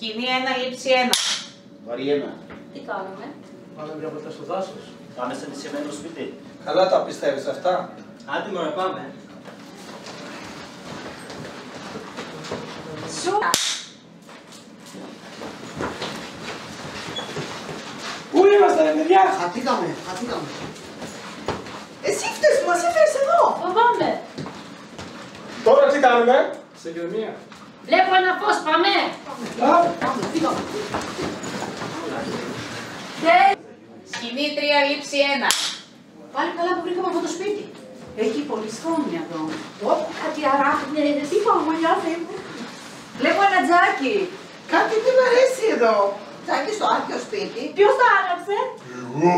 Σκηνή 1, λήψη 1. Βαριέμαι. Τι κάνουμε? Πάμε μια βόλτα στο δάσος. Πάμε σε νησιμένο σπίτι. Καλά τα πιστεύεις αυτά? Άντε μωρέ, πάμε. Σούνα. Πού είμαστε ρε παιδιά? Χαθήκαμε. Εσύ φταίς που μας έφερες εδώ. Φοβάμαι. Τώρα τι κάνουμε? Σε ηρεμία. Βλέπω ένα φως, πάμε. Πάμε, φύγαμε. Σκηνή 3, λήψη 1. Πάλι καλά που βρήκαμε αυτό το σπίτι. Έχει πολύ σκόνη εδώ. Όπου κάτι αράχνες. Τι παγωνιά Θεέ μου. Βλέπω ένα τζάκι. Κάτι δεν μ' αρέσει εδώ. Τσάκι στο άρχιο σπίτι. Ποιος τα άναψε? Εγώ.